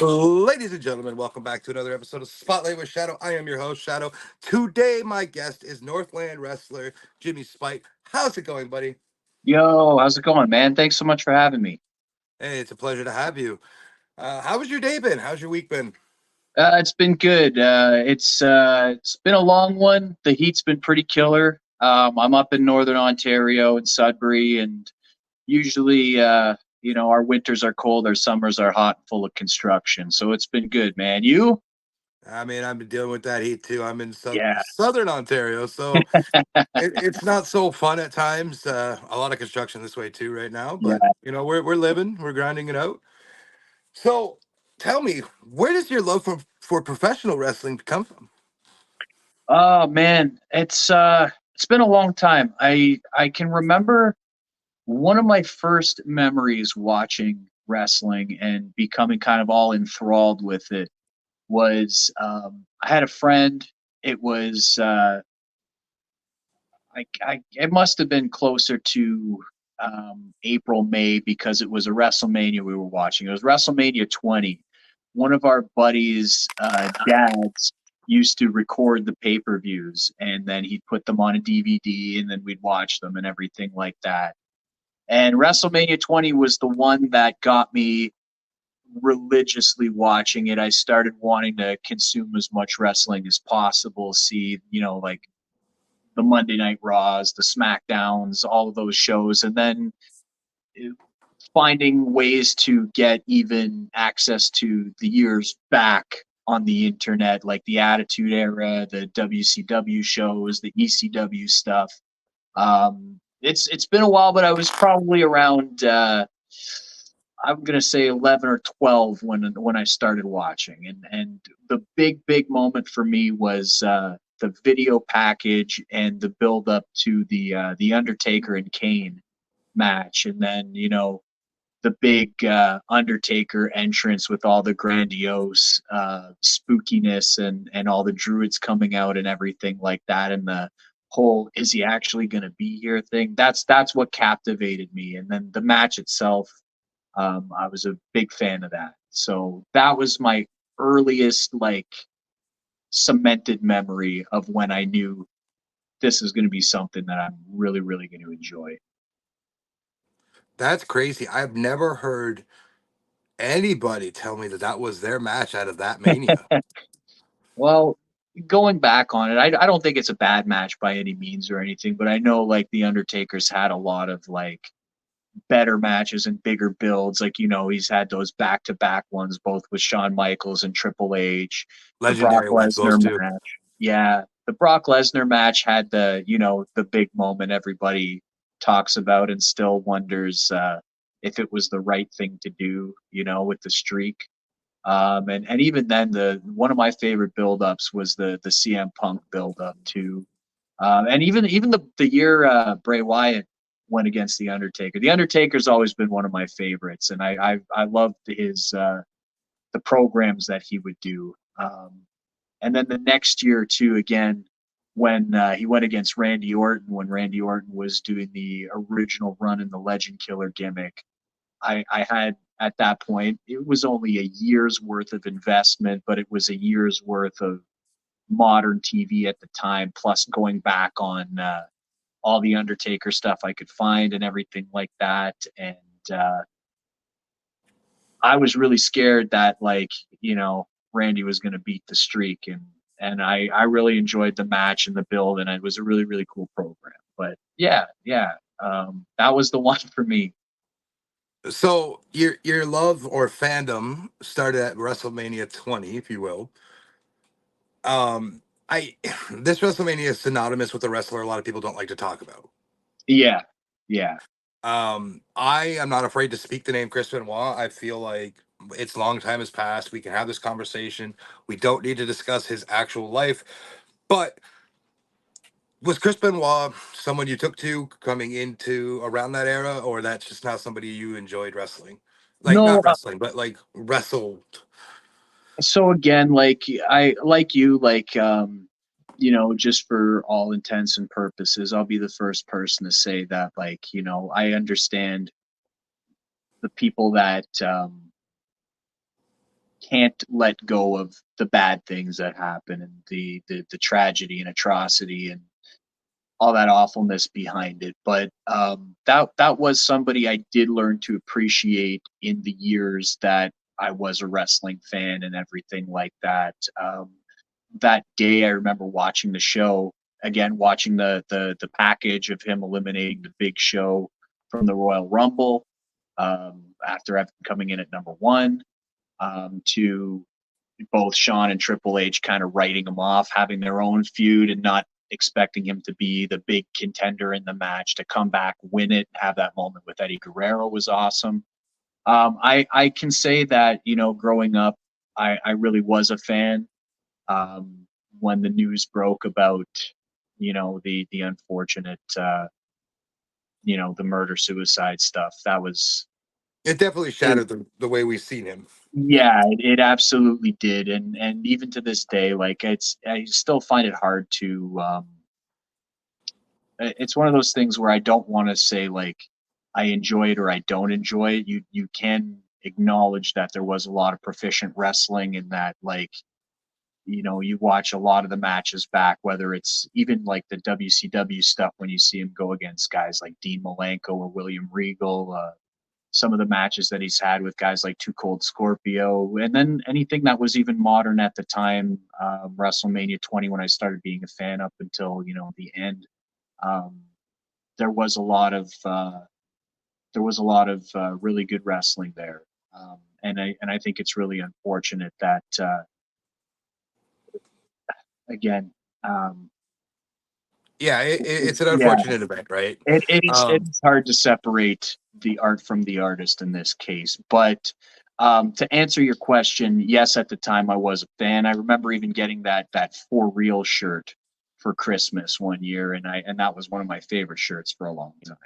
Ladies and gentlemen, welcome back to another episode of Spotlight with Shadow. I am your host, Shadow. Today, my guest is Northland wrestler Jimmy Spite. How's it going, buddy? Yo, how's it going, man? Thanks so much for having me. Hey, it's a pleasure to have you. How was your day been? How's your week been? It's been good. It's been a long one. The heat's been pretty killer. I'm up in northern Ontario in Sudbury, and usually, our winters are cold, our summers are hot, and full of construction. So it's been good, man. You? I mean, I've been dealing with that heat too. I'm in Yeah. southern Ontario, so it's not so fun at times. A lot of construction this way too right now, Yeah. but we're living, we're grinding it out. So, tell me, where does your love for professional wrestling come from? Oh man, it's been a long time. I can remember one of my first memories watching wrestling and becoming kind of all enthralled with it was I had a friend. It was it must have been closer to April, May, because it was a WrestleMania we were watching. It was WrestleMania 20. One of our buddies' dads used to record the pay-per-views, and then he'd put them on a DVD, and then we'd watch them and everything like that. And WrestleMania 20 was the one that got me religiously watching it. I started wanting to consume as much wrestling as possible, see, like the Monday Night Raws, the SmackDowns, all of those shows, and then finding ways to get even access to the years back on the internet, like the Attitude Era, the WCW shows, the ECW stuff. It's been a while, but I was probably around I'm gonna say 11 or 12 when I started watching, and the big moment for me was the video package and the build up to the Undertaker and Kane match, and then the big Undertaker entrance with all the grandiose spookiness and all the druids coming out and everything like that, and the whole "is he actually going to be here" thing. That's what captivated me, and then the match itself. I was a big fan of that. So that was my earliest cemented memory of when I knew this is going to be something that I'm really, really going to enjoy. That's crazy. I've never heard anybody tell me that that was their match out of that mania. Well, going back on it, I don't think it's a bad match by any means or anything, but I know the Undertaker's had a lot of better matches and bigger builds. He's had those back to back ones, both with Shawn Michaels and Triple H, the Brock Legendary ones, those Lesnar two. match. Yeah. The Brock Lesnar match had the big moment everybody talks about and still wonders if it was the right thing to do, with the streak. And even then, the one of my favorite build-ups was the CM Punk build-up too. And even the year Bray Wyatt went against the Undertaker. The Undertaker's always been one of my favorites, and I loved his the programs that he would do. And then the next year too, again, when he went against Randy Orton, when Randy Orton was doing the original run in the Legend Killer gimmick. I had at that point, it was only a year's worth of investment, but it was a year's worth of modern TV at the time, plus going back on all the Undertaker stuff I could find and everything like that. And I was really scared that Randy was going to beat the streak, and I really enjoyed the match and the build, and it was a really, really cool program. But yeah, that was the one for me. So your love or fandom started at WrestleMania 20, if you will. I This WrestleMania is synonymous with a wrestler a lot of people don't like to talk about. Yeah, yeah. I am not afraid to speak the name Chris Benoit. I feel like it's long time has passed. We can have this conversation. We don't need to discuss his actual life. But was Chris Benoit someone you took to coming into around that era, or that's just not somebody you enjoyed wrestling? Like No, not wrestling, but like wrestled. so again, I like you, just for all intents and purposes, I'll be the first person to say that, I understand the people that can't let go of the bad things that happen and the tragedy and atrocity and all that awfulness behind it. But that was somebody I did learn to appreciate in the years that I was a wrestling fan and everything like that. That day, I remember watching the show again, watching the package of him eliminating the Big Show from the Royal Rumble after coming in at number one, to both Shawn and Triple H kind of writing him off, having their own feud and not expecting him to be the big contender in the match, to come back, win it, have that moment with Eddie Guerrero was awesome. I can say that, you know, growing up, I really was a fan. When the news broke about, you know, the unfortunate, you know, the murder suicide stuff, that was It definitely it, shattered the way we've seen him. yeah, it absolutely did, and even to this day, like I still find it hard to. It's one of those things where I don't want to say like I enjoy it or I don't enjoy it. You can acknowledge that there was a lot of proficient wrestling and that, like, you know, you watch a lot of the matches back, whether it's even like the WCW stuff when you see him go against guys like Dean Malenko or William Regal. Some of the matches that he's had with guys like Too Cold Scorpio, and then anything that was even modern at the time, WrestleMania 20, when I started being a fan up until, you know, the end. Um, there was a lot of really good wrestling there, and I think it's really unfortunate that again, um, Yeah, it's an yeah, unfortunate event, right? it Um, is hard to separate the art from the artist in this case. But to answer your question, yes, at the time I was a fan. I remember even getting that For Real shirt for Christmas one year, and that was one of my favorite shirts for a long time.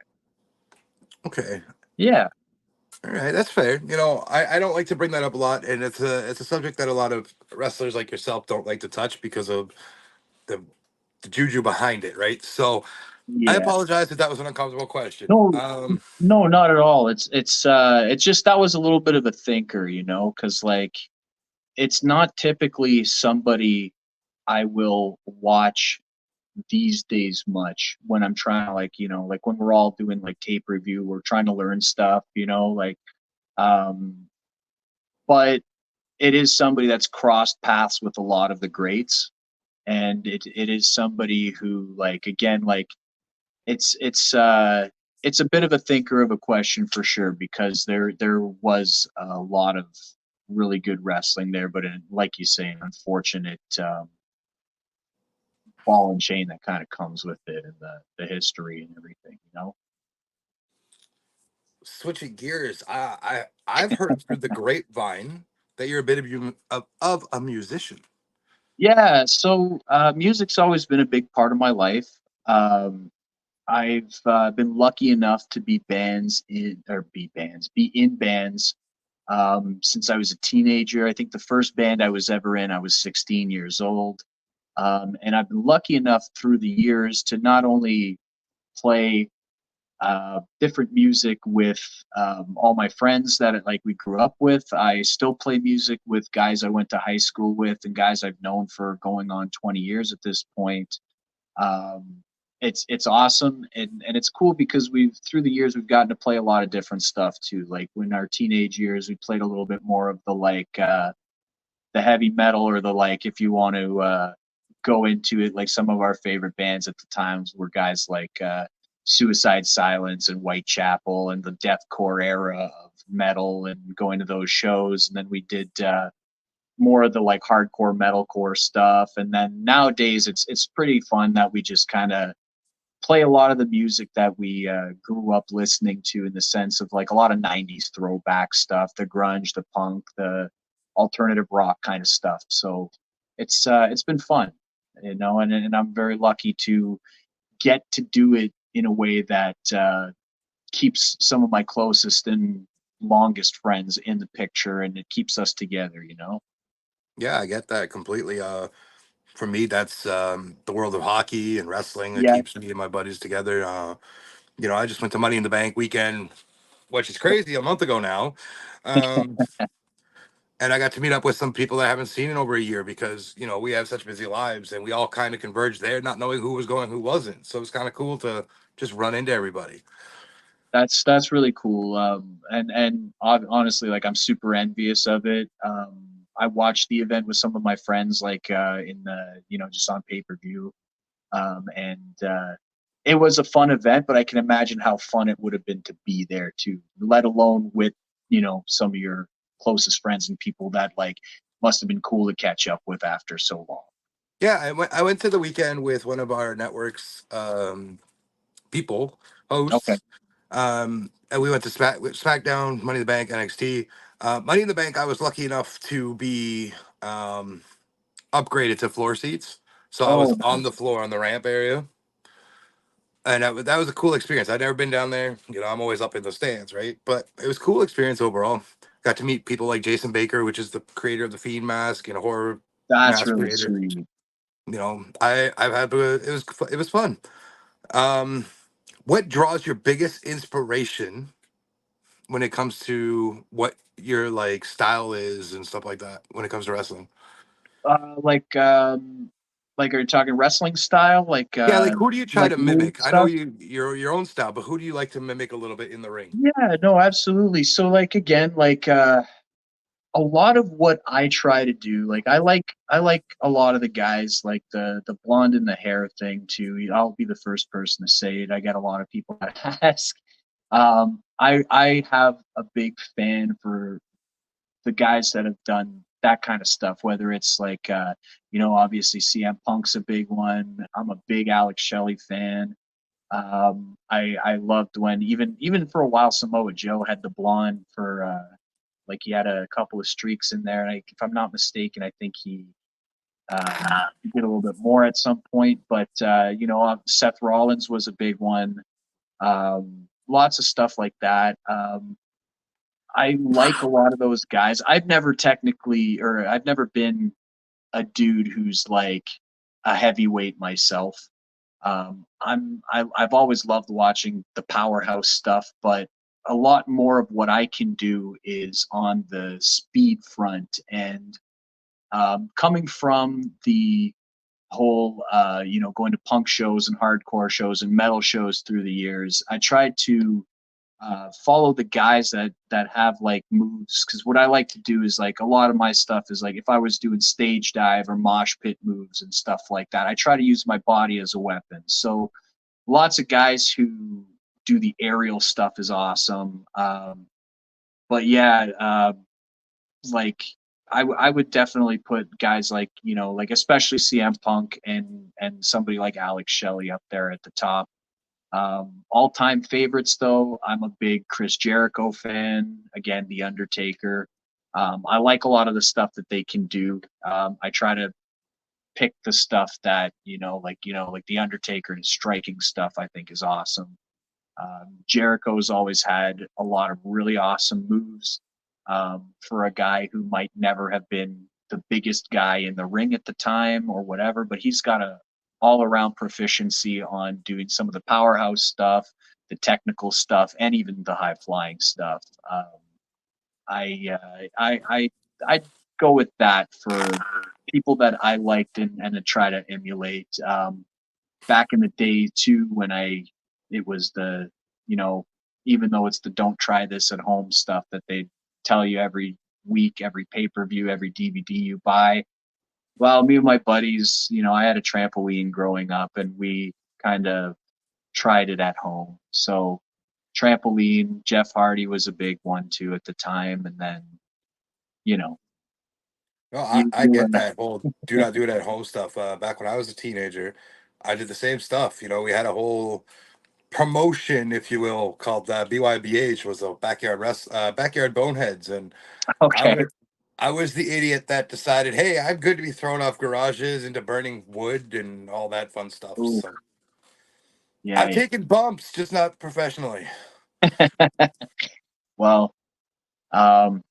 okay, Yeah, all right, that's fair. You know, I don't like to bring that up a lot, and it's a subject that a lot of wrestlers like yourself don't like to touch because of the the juju behind it, right? So I yeah. apologize if that was an uncomfortable question. No, no, not at all. It's just that was a little bit of a thinker, you know, because like it's not typically somebody I will watch these days much when I'm trying to, like, you know, like when we're all doing like tape review, we're trying to learn stuff, you know, like um but it is somebody that's crossed paths with a lot of the greats, and it is somebody who, like, again, like it's it's uh it's a bit of a thinker of a question for sure, because there was a lot of really good wrestling there, but like you say, an unfortunate ball and chain that kind of comes with it, and the history and everything, you know. Switching gears, I've heard through the grapevine that you're a bit of a musician. Yeah, so music's always been a big part of my life. Um, I've been lucky enough to be in bands since I was a teenager. I think the first band I was ever in, I was 16 years old, and I've been lucky enough through the years to not only play different music with all my friends that like we grew up with. I still play music with guys I went to high school with and guys I've known for going on 20 years at this point. Um, it's awesome, and it's cool because we've through the years we've gotten to play a lot of different stuff too. Like when our teenage years, we played a little bit more of the heavy metal, or the, like, if you want to go into it, like some of our favorite bands at the times were guys like Suicide Silence and Whitechapel and the deathcore era of metal, and going to those shows. And then we did more of the like hardcore metalcore stuff. And then nowadays it's pretty fun that we just kind of play a lot of the music that we grew up listening to, in the sense of like a lot of 90s throwback stuff, the grunge, the punk, the alternative rock kind of stuff. So it's been fun, you know, and I'm very lucky to get to do it in a way that keeps some of my closest and longest friends in the picture, and it keeps us together, you know. Yeah, I get that completely. For me, that's the world of hockey and wrestling that Yeah. keeps me and my buddies together. You know, I just went to Money in the Bank weekend, which is crazy, a month ago now. Um, and I got to meet up with some people that I haven't seen in over a year because we have such busy lives, and we all kind of converged there, not knowing who was going, who wasn't. So it's kind of cool to just run into everybody. That's really cool. Honestly, like I'm super envious of it. I watched the event with some of my friends, like in the just on pay-per-view, and it was a fun event. But I can imagine how fun it would have been to be there too, let alone with some of your closest friends and people that like must have been cool to catch up with after so long. Yeah, I went to the weekend with one of our networks people Okay. hosts. And we went to SmackDown, Money in the Bank, NXT. Money in the Bank, I was lucky enough to be um, upgraded to floor seats, so I was Oh, on the floor on the ramp area, and that was a cool experience. I'd never been down there. I'm always up in the stands, right? But it was a cool experience overall. Got to meet people like Jason Baker, which is the creator of the Fiend mask and a horror that's mask really creator. sweet. I've had it was fun. Um, what draws your biggest inspiration when it comes to what your like style is and stuff like that when it comes to wrestling? Like are you talking wrestling style, Yeah, like who do you try like to move mimic? I know stuff? your own style, but who do you like to mimic a little bit in the ring? Yeah, no, absolutely. So like again, a lot of what I try to do, like I like a lot of the guys, like the blonde and the hair thing too. I'll be the first person to say it. I get a lot of people that ask. I have a big fan for the guys that have done that kind of stuff, whether it's like obviously CM Punk's a big one. I'm a big Alex Shelley fan. I loved when even for a while Samoa Joe had the blonde for like he had a couple of streaks in there. And if I'm not mistaken, I think he did a little bit more at some point. But Seth Rollins was a big one. Lots of stuff like that. I like a lot of those guys. I've never been a dude who's like a heavyweight myself. I've always loved watching the powerhouse stuff, but a lot more of what I can do is on the speed front. And coming from the whole, going to punk shows and hardcore shows and metal shows through the years, I tried to follow the guys that have like moves, because what I like to do is like a lot of my stuff is like if I was doing stage dive or mosh pit moves and stuff like that, I try to use my body as a weapon. So lots of guys who do the aerial stuff is awesome. But yeah, like I would definitely put guys like like especially CM Punk and somebody like Alex Shelley up there at the top. All-time favorites, though, I'm a big Chris Jericho fan. Again, The Undertaker. I like a lot of the stuff that they can do. I try to pick the stuff that like The Undertaker and striking stuff. I think is awesome. Jericho's always had a lot of really awesome moves for a guy who might never have been the biggest guy in the ring at the time or whatever, but he's got a all around proficiency on doing some of the powerhouse stuff, the technical stuff, and even the high flying stuff. I go with that for people that I liked and to try to emulate. Back in the day too, when it was the you know even though it's the don't try this at home stuff that they tell you every week, every pay-per-view, every DVD you buy. Well, me and my buddies, I had a trampoline growing up and we kind of tried it at home. So trampoline, Jeff Hardy was a big one too at the time, and then you know Well, I you get that whole do not do it at home stuff. Back when I was a teenager, I did the same stuff. We had a whole promotion, if you will, called BYBH, was a backyard boneheads, and I okay. was I was the idiot that decided, hey, I'm good to be thrown off garages into burning wood and all that fun stuff. Ooh, So I've yeah. taken bumps, just not professionally. Well, um,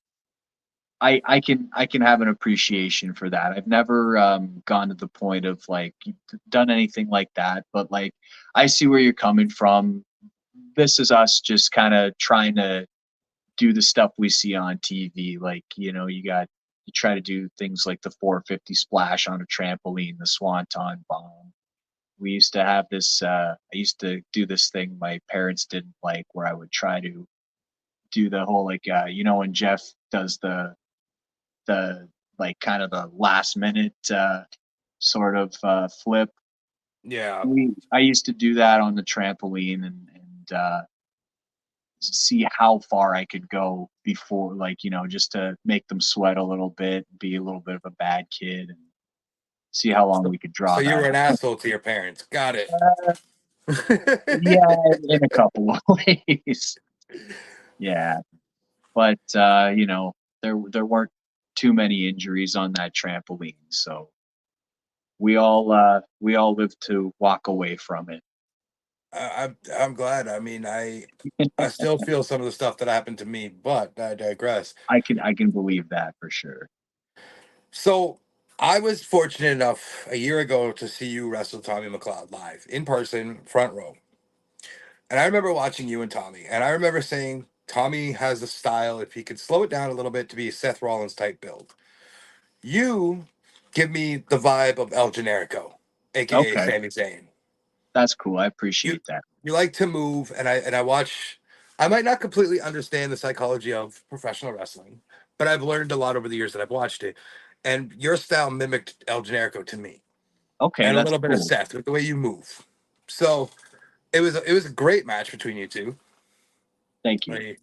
I can have an appreciation for that. I've never gone to the point of like done anything like that, but like I see where you're coming from. This is us just kind of trying to do the stuff we see on TV. Like you got you try to do things like the 450 splash on a trampoline, the swanton bomb. We used to have this. I used to do this thing my parents didn't like, where I would try to do the whole like when Jeff does the like kind of the last minute sort of flip. Yeah. I used to do that on the trampoline and see how far I could go before, like, just to make them sweat a little bit, be a little bit of a bad kid, and see how long So, we could so draw you that were an out. asshole to your parents. Got it. Yeah, in a couple of ways. Yeah, but there weren't too many injuries on that trampoline, so we all lived to walk away from it. I'm glad. I mean, I still feel some of the stuff that happened to me, but I digress. I can believe that for sure. So I was fortunate enough a year ago to see you wrestle Tommy McLeod live in person, front row. And I remember watching you and Tommy, and I remember saying Tommy has the style, if he could slow it down a little bit, to be a Seth Rollins type build. You give me the vibe of El Generico, aka Okay, Sami Zayn. that's cool. I You appreciate that. you like to move, and I watch. I might not completely understand the psychology of professional wrestling, but I've learned a lot over the years that I've watched it. And your style mimicked El Generico to me, Okay, and a that's little bit of cool. Seth with the way you move. So it was a great match between you two. Thank you. I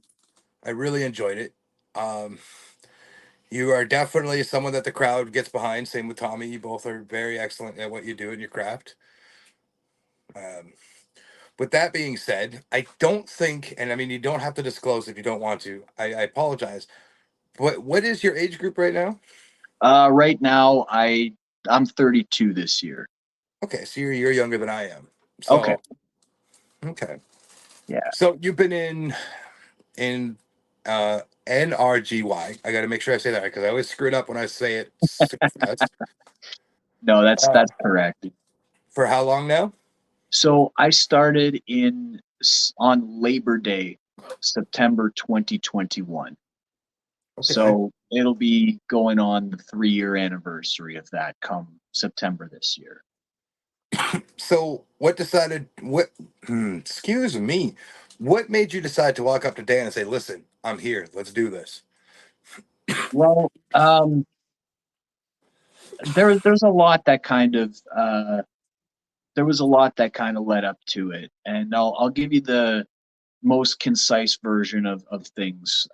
I really enjoyed it. Um, you are definitely someone that the crowd gets behind. Same with Tommy. You both are very excellent at what you do in your craft. Um, with that being said, I don't think, and I mean, you don't have to disclose if you don't want to. I apologize. What is your age group right now? Right now, I'm 32 this year. Okay, so you're younger than I am. Okay, So okay, yeah. so you've been in NRGY. I got to make sure I say that because I always screw it up when I say it super fast. No, that's Uh, that's correct. for how long now? So I started on Labor Day, September 2021. Okay. So it'll be going on the 3-year anniversary of that come September this year. So what decided what excuse me. What made you decide to walk up to Dan and say, "Listen, I'm here. Let's do this." Well, there's a lot that kind of there was a lot that kind of led up to it, and I'll give you the most concise version of things.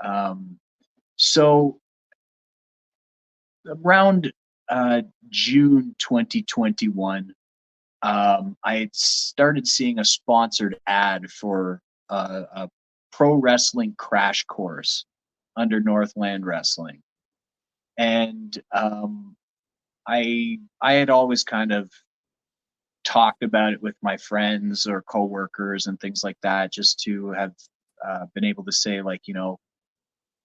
So around June 2021, I had started seeing a sponsored ad for a pro wrestling crash course under Northland Wrestling, and I had always kind of talked about it with my friends or coworkers and things like that, just to have been able to say, like,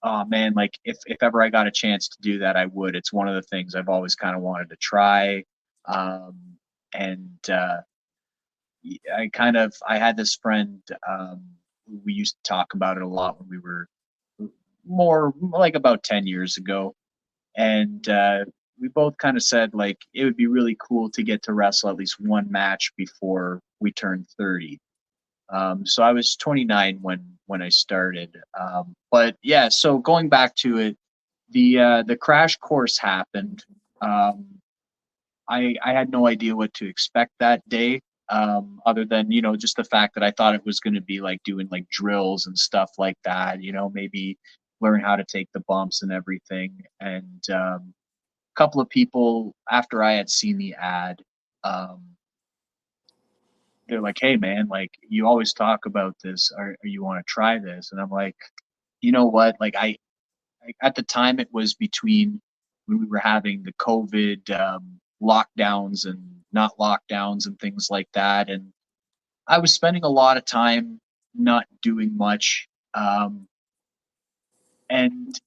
oh man, like if ever I got a chance to do that, I would. It's one of the things I've always kind of wanted to try. Um, and I had this friend. We used to talk about it a lot when we were more like about 10 years ago, and we both kind of said like it would be really cool to get to wrestle at least one match before we turned 30. So I was 29 when I started. But yeah, so going back to it, the crash course happened. Um, I had no idea what to expect that day, other than just the fact that I thought it was going to be like doing like drills and stuff like that. Maybe learn how to take the bumps and everything. And a couple of people after I had seen the ad. Um, they're like, "Hey, man, like you always talk about this. Are you want to try this?" And I'm like, you know what? Like at the time it was between when we were having the COVID lockdowns and not lockdowns and things like that, and I was spending a lot of time not doing much, and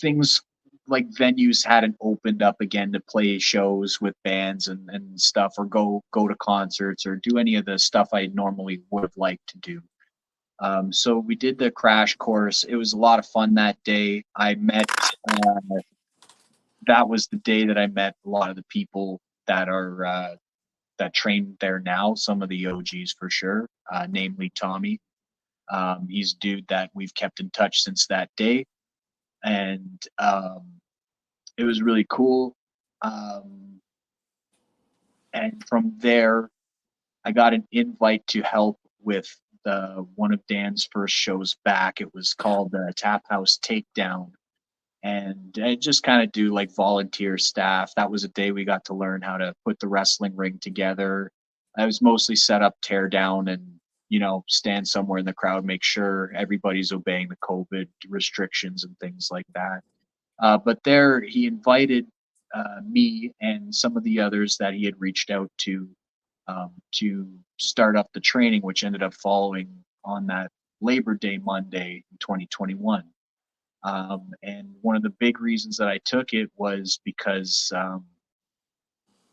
things like venues hadn't opened up again to play shows with bands and stuff, or go to concerts or do any of the stuff I normally would have liked to do. So we did the crash course. It was a lot of fun that day. I met that was the day that I met a lot of the people that are that train there now. Some of the OGs for sure, namely Tommy. He's a dude that we've kept in touch since that day, and it was really cool. Um, and from there, I got an invite to help with the one of Dan's first shows back. It was called Tap House Takedown, and I just kind of do like volunteer staff. That was a day we got to learn how to put the wrestling ring together. I was mostly set up, tear down, and stand somewhere in the crowd, make sure everybody's obeying the COVID restrictions and things like that. But there, he invited me and some of the others that he had reached out to start up the training, which ended up following on that Labor Day Monday in 2021. And one of the big reasons that I took it was because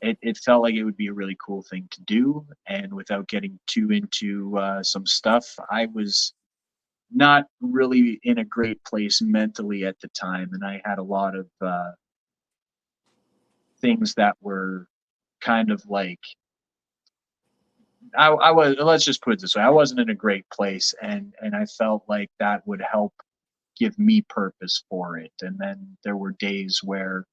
it felt like it would be a really cool thing to do. And without getting too into some stuff, I was not really in a great place mentally at the time. And I had a lot of things that were kind of like, I was, let's just put it this way, I wasn't in a great place. And I felt like that would help give me purpose for it. And then there were days where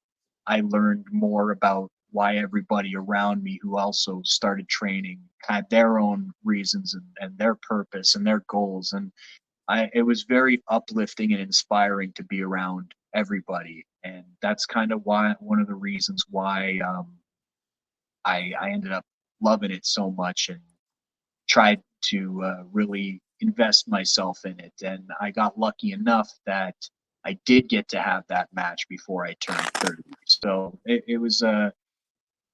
I learned more about why everybody around me who also started training had their own reasons and their purpose and their goals. And it was very uplifting and inspiring to be around everybody. And that's kind of why one of the reasons why I ended up loving it so much and tried to really invest myself in it. And I got lucky enough that I did get to have that match before I turned 30. So it was a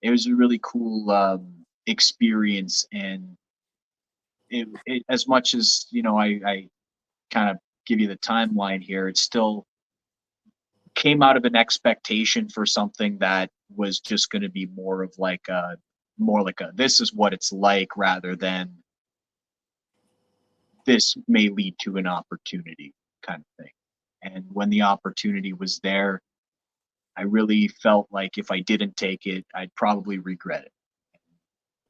really cool experience. And as much as I kind of give you the timeline here, it still came out of an expectation for something that was just going to be more like a this is what it's like rather than this may lead to an opportunity kind of thing. And when the opportunity was there, I really felt like if I didn't take it, I'd probably regret it.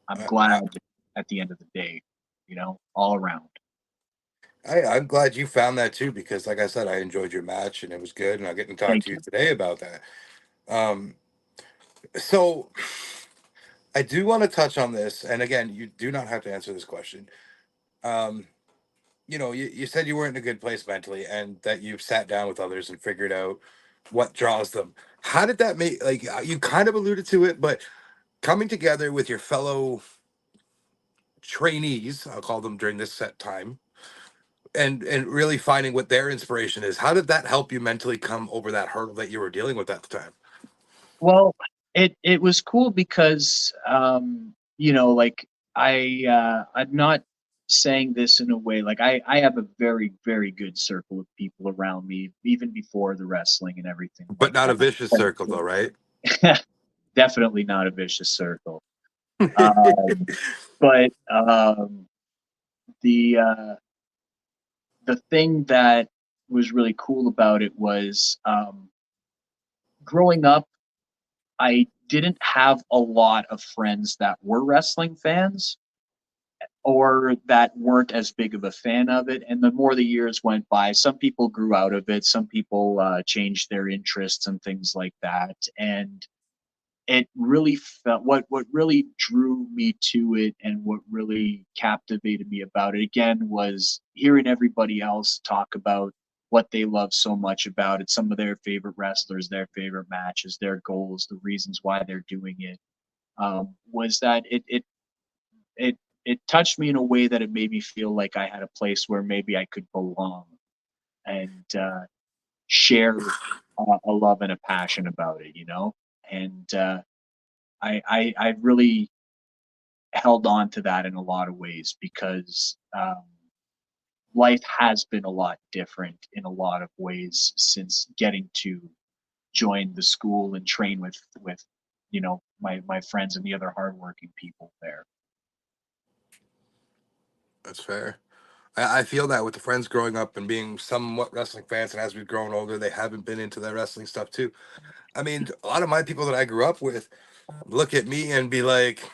I'm I, glad I, at the end of the day, all around. I'm glad you found that too, because like I said, I enjoyed your match and it was good, and I'll get to talk Thank to you you. today about that. Um, so I do want to touch on this, and again, you do not have to answer this question. Um, you said you weren't in a good place mentally, and that you've sat down with others and figured out what draws them. How did that make, like, you kind of alluded to it, but coming together with your fellow trainees, I'll call them, during this set time, and really finding what their inspiration is. How did that help you mentally come over that hurdle that you were dealing with at the time? Well, it was cool because like I'm not saying this in a way like I have a very, very good circle of people around me, even before the wrestling and everything But like not a that. vicious circle, though, right? Definitely not a vicious circle. Um, but the uh, the thing that was really cool about it was growing up, I didn't have a lot of friends that were wrestling fans or that weren't as big of a fan of it. And the more the years went by, some people grew out of it, some people changed their interests and things like that. And it really felt what really drew me to it and what really captivated me about it again was hearing everybody else talk about what they love so much about it, some of their favorite wrestlers, their favorite matches, their goals, the reasons why they're doing it. Was that it it touched me in a way that it made me feel like I had a place where maybe I could belong and share a love and a passion about it, and I really held on to that in a lot of ways because life has been a lot different in a lot of ways since getting to join the school and train with my friends and the other hardworking people there. That's fair. I feel that with the friends growing up and being somewhat wrestling fans, and as we've grown older, they haven't been into that wrestling stuff too. I mean, a lot of my people that I grew up with look at me and be like,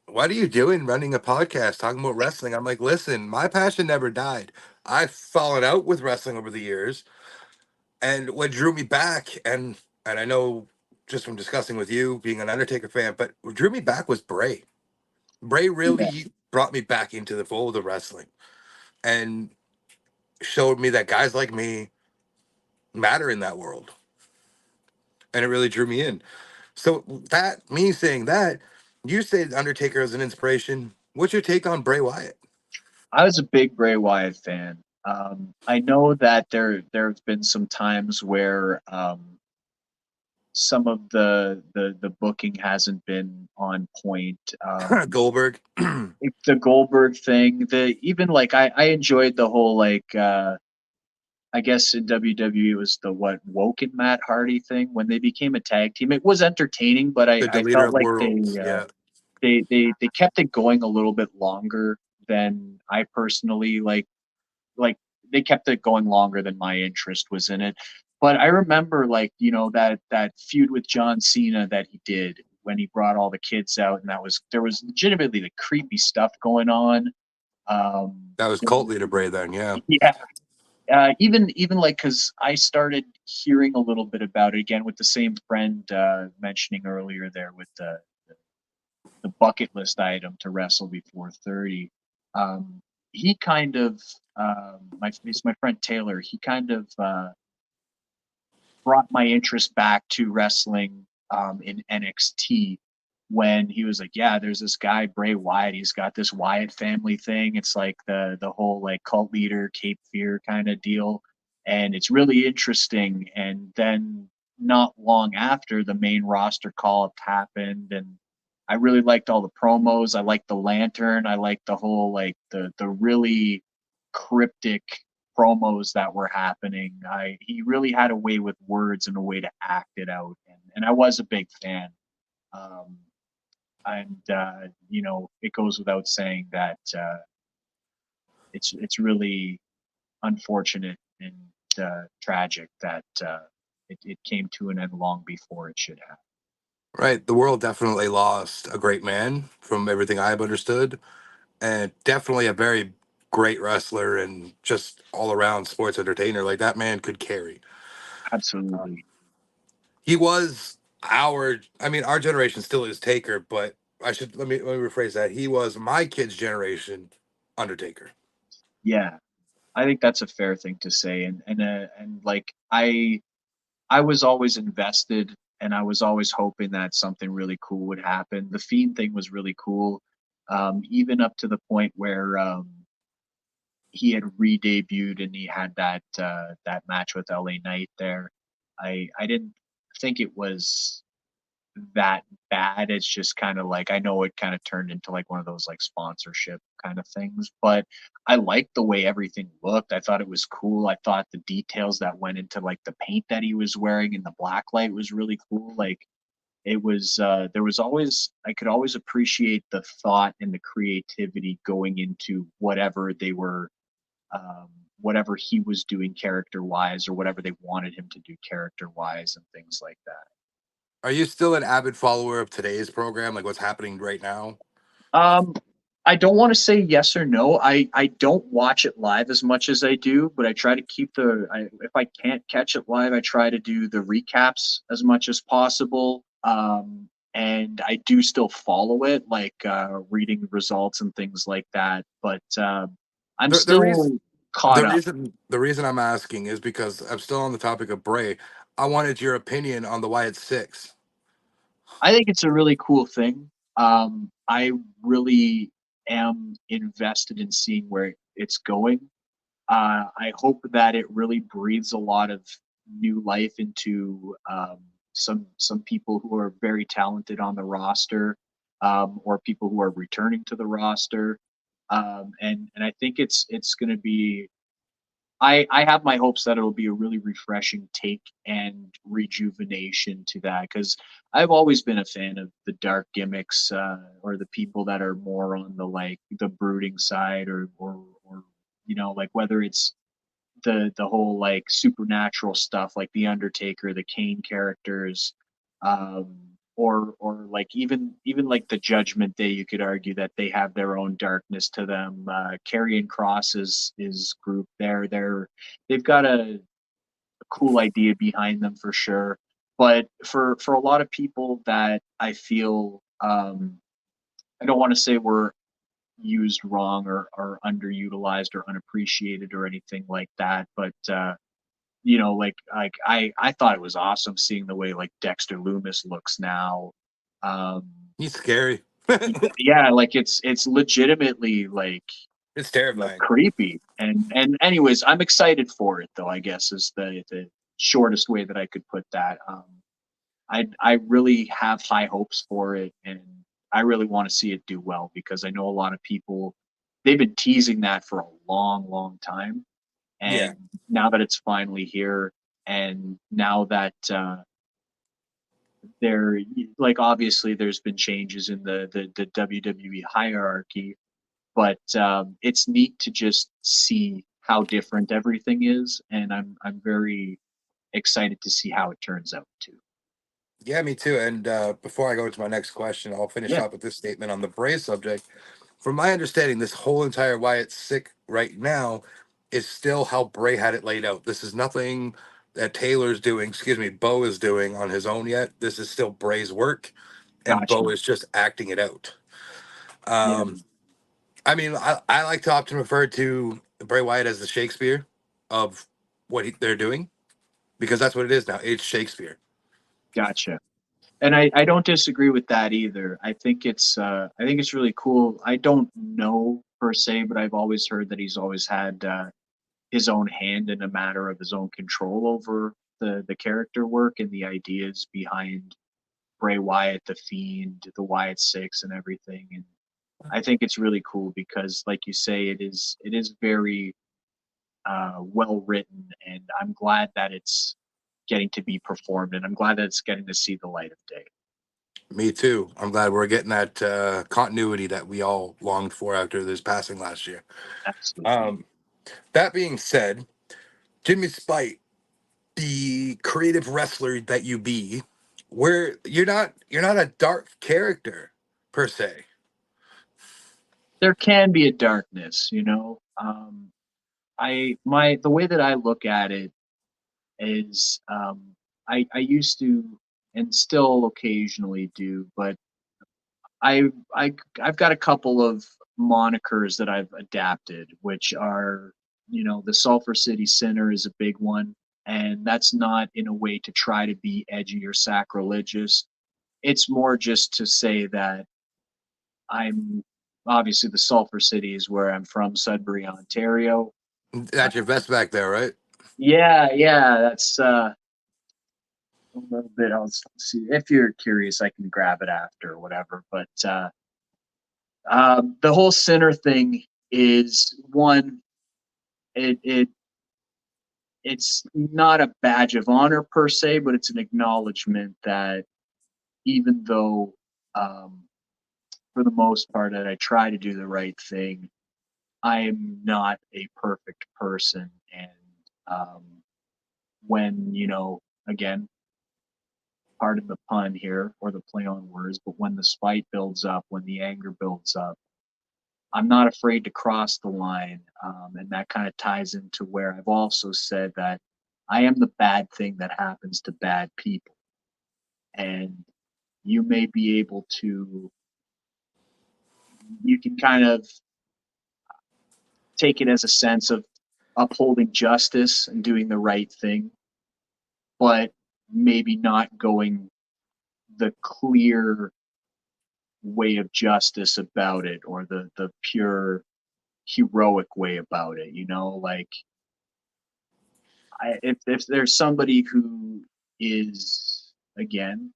"What are you doing running a podcast talking about wrestling?" I'm like, "Listen, my passion never died. I've fallen out with wrestling over the years, and what drew me back, and I know just from discussing with you being an Undertaker fan, but what drew me back was Bray. Bray Yeah, really brought me back into the fold of wrestling and showed me that guys like me matter in that world, and it really drew me in. So that me saying that, you say Undertaker is an inspiration. What's your take on Bray Wyatt? I was a big Bray Wyatt fan. I know that there have been some times where some of the booking hasn't been on point. Goldberg. The Goldberg thing, the even like I enjoyed the whole like I guess in WWE it was the what Woke and Matt Hardy thing when they became a tag team. It was entertaining, but The I deleter felt of like worlds. Yeah, they kept it going a little bit longer than I personally like they kept it going longer than my interest was in it. But I remember like, you know, that feud with John Cena that he did when he brought all the kids out and that was there was legitimately the creepy stuff going on. that was There cult was, leader Bray then. Yeah, yeah, even like because I started hearing a little bit about it again with the same friend mentioning earlier there with the bucket list item to wrestle before 30. Um, he kind of it's my friend Taylor. He kind of brought my interest back to wrestling in NXT when he was like, "Yeah, there's this guy Bray Wyatt. He's got this Wyatt family thing. It's like the whole like cult leader, Cape Fear kind of deal, and it's really interesting." And then not long after, the main roster call up happened, and I really liked all the promos. I liked the lantern. I liked the whole like the really cryptic promos that were happening. I He really had a way with words and a way to act it out, and I was a big fan. Um, and you know, it goes without saying that it's really unfortunate and tragic that it came to an end long before it should have. right. The world definitely lost a great man from everything I've understood, and definitely a very great wrestler and just all around sports entertainer. Like that man could carry. Absolutely. He was our, I mean, our generation still is Taker, but let me rephrase that. He was my kid's generation Undertaker. Yeah, I think that's a fair thing to say, and like I was always invested and I was always hoping that something really cool would happen. The Fiend thing was really cool, even up to the point where he had re-debuted and he had that match with LA Knight there. I didn't think it was that bad. It's just kind of like I know it kind of turned into like one of those like sponsorship kind of things, but I liked the way everything looked. I thought it was cool. I thought the details that went into like the paint that he was wearing and the black light was really cool. Like it was there was always I could always appreciate the thought and the creativity going into whatever they were um, whatever he was doing character wise or whatever they wanted him to do character wise and things like that. Are you still an avid follower of today's program, like what's happening right now? Um, I don't want to say yes or no. I don't watch it live as much as I do, but I try to keep if I can't catch it live, I try to do the recaps as much as possible. And I do still follow it, like reading results and things like that. But I'm The reason still caught up. the reason I'm asking is because I'm still on the topic of Bray. I wanted your opinion on the Wyatt Six. I think it's a really cool thing. I really am invested in seeing where it's going. I hope that it really breathes a lot of new life into some people who are very talented on the roster, or people who are returning to the roster. And I think it's going to be. I have my hopes that it'll be a really refreshing take and rejuvenation to that because I've always been a fan of the dark gimmicks or the people that are more on the like the brooding side or like whether it's the whole like supernatural stuff like the Undertaker, the Kane characters, or like even like the Judgment Day, you could argue that they have their own darkness to them. Karrion Kross is group there. They've got a cool idea behind them for sure. But for a lot of people that I feel I don't want to say we're used wrong or underutilized or unappreciated or anything like that, but I thought it was awesome seeing the way like Dexter Loomis looks now. Um, He's scary. yeah, like it's legitimately It's like terrifying. creepy. And anyways, I'm excited for it though, I guess is the shortest way that I could put that. I really have high hopes for it, and I really want to see it do well because I know a lot of people they've been teasing that for a long, long time, Yeah. and now that it's finally here, and now that there like obviously there's been changes in the WWE hierarchy, but it's neat to just see how different everything is, and I'm very excited to see how it turns out too. Yeah, me too. And before I go to my next question, I'll finish Yeah, up with this statement on the Bray subject. From my understanding, this whole entire why it's sick right now is still how Bray had it laid out. This is nothing that Taylor's doing, excuse me, Bo is doing on his own yet. This is still Bray's work, and gotcha. Bo is just acting it out. Yeah, Um, I mean, I like to often refer to Bray Wyatt as the Shakespeare of what they're doing because that's what it is now. It's Shakespeare. gotcha. And I don't disagree with that either. I think it's really cool. I don't know per se, but I've always heard that he's always had his own hand in a matter of his own control over the character work and the ideas behind Bray Wyatt, the Fiend, the Wyatt Six, and everything. And I think it's really cool because, like you say, it is very well written, and I'm glad that it's getting to be performed, and I'm glad that it's getting to see the light of day. Me too. I'm glad we're getting that continuity that we all longed for after this passing last year. Absolutely. Um, that being said, Jimmy Spite, the creative wrestler that you be, where you're not a dark character per se. There can be a darkness, you know. The way that I look at it is I used to and still occasionally do, but I I I've got a couple of monikers that I've adapted, which are the Sulphur City Sinner is a big one, and that's not in a way to try to be edgy or sacrilegious. It's more just to say that I'm obviously the Sulphur City is where I'm from, Sudbury, Ontario. Uh, That's your vest back there, right? yeah, yeah, that's a little bit. I'll see if you're curious. I can grab it after or whatever. But the whole sinner thing is one. It it's not a badge of honor per se, but it's an acknowledgement that even though um, for the most part that I try to do the right thing, I am not a perfect person, and um, when again, pardon the pun here or the play on words, but when the spite builds up, when the anger builds up, I'm not afraid to cross the line, and that kind of ties into where I've also said that I am the bad thing that happens to bad people, and you may be able to, you can kind of take it as a sense of upholding justice and doing the right thing, but maybe not going the clear way of justice about it or the pure heroic way about it, like if there's somebody who is again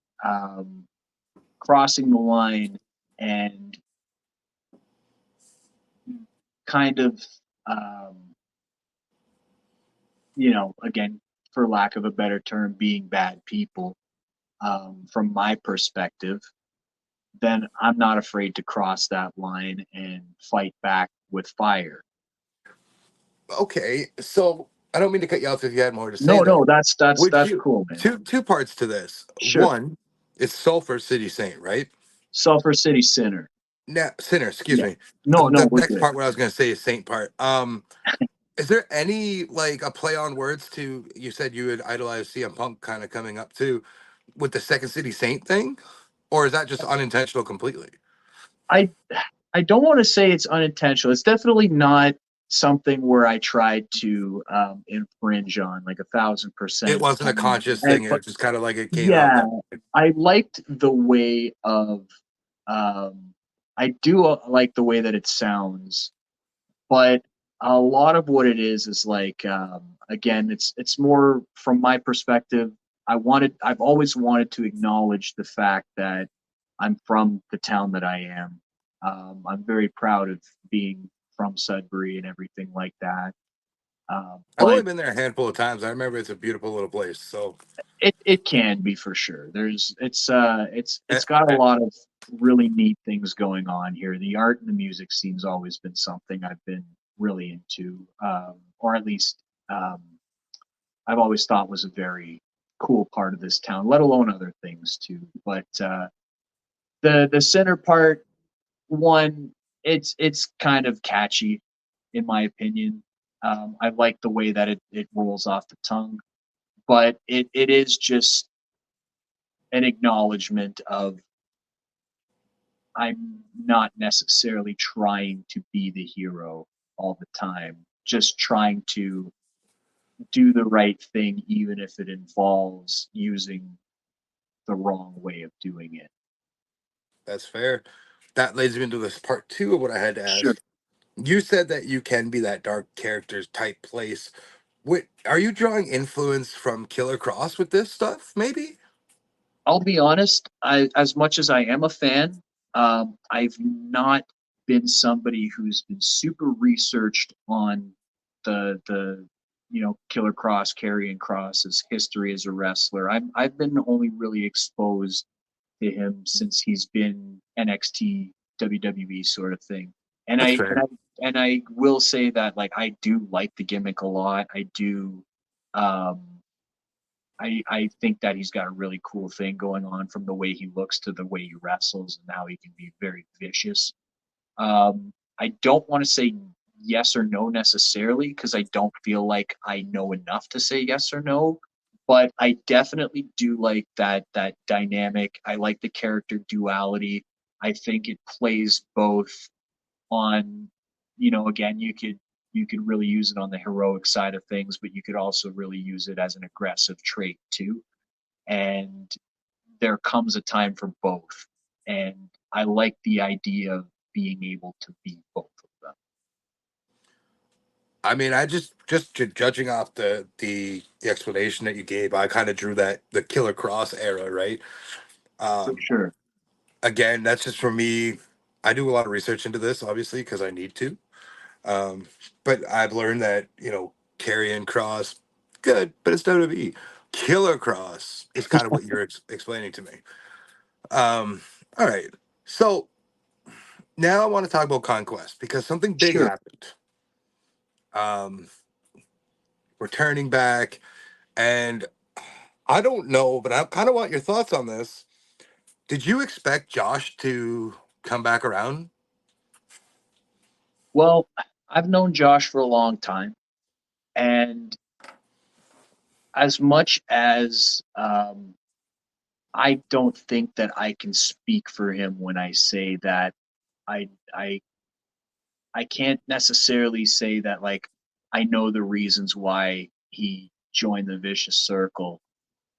crossing the line and kind of um, again, for lack of a better term, being bad people, from my perspective, then I'm not afraid to cross that line and fight back with fire. Okay, so I don't mean to cut you off if you had more to say No, there. no, Would that's you cool, man. two parts to this? Sure. One, it's Sulphur City Saint, right? Sulphur City Sinner. Now, sinner, excuse Yeah. me. No, no, The we're next good. part, what I was going to say is Saint part. Is there any like a play on words to you said you would idolize CM Punk kind of coming up too with the Second City Saint thing, or is that just unintentional completely? I I don't want to say it's unintentional. It's definitely not something where I tried to infringe on like 1,000%. It wasn't a conscious And thing. It but was just kind of like it came out yeah, that. I liked the way of um, I do like the way that it sounds, but a lot of what it is like again, it's more from my perspective. I've always wanted to acknowledge the fact that I'm from the town that I am. I'm very proud of being from Sudbury and everything like that. I've only But been there a handful of times. I remember it's a beautiful little place. So, it can be for sure. eh, It's got a eh, lot of really neat things going on here. The art and the music scene's always been something I've been really into, or at least um, I've always thought was a very cool part of this town. Let alone other things too. But the center part, one, it's kind of catchy, in my opinion. I like the way that it rolls off the tongue, but it is just an acknowledgement of I'm not necessarily trying to be the hero all the time, just trying to do the right thing, even if it involves using the wrong way of doing it. that's fair. That leads me into this part two of what I had to Sure. ask. You said that you can be that dark character type place. Are you drawing influence from Killer Cross with this stuff? Maybe I'll be honest, as much as I am a fan, I've not been somebody who's been super researched on the Killer Cross, Karrion Cross's history as a wrestler. I've been only really exposed to him since he's been NXT, WWE sort of thing. And that's I and fair. I and I will say that like I do like the gimmick a lot. I do um I think that he's got a really cool thing going on from the way he looks to the way he wrestles and how he can be very vicious. I don't want to say yes or no necessarily because I don't feel like I know enough to say yes or no. But I definitely do like that dynamic. I like the character duality. I think it plays both on, again, you could really use it on the heroic side of things, but you could also really use it as an aggressive trait too. And there comes a time for both. And I like the idea of being able to be both of them. I mean, I judging off the explanation that you gave, I kind of drew that the Killer Cross era, right? For Um, sure. Again, that's just for me. I do a lot of research into this, obviously, because I need to. Um, but I've learned that Karrion Cross, good, but it's WWE. Killer Cross is kind of what you're explaining to me. Um, all right, so now I want to talk about Conquest because something big Sure. happened. Um, we're turning back, and I don't know, but I kind of want your thoughts on this. Did you expect Josh to come back around? Well, I've known Josh for a long time. And as much as I don't think that I can speak for him when I say that I I I can't necessarily say that like I know the reasons why he joined the vicious circle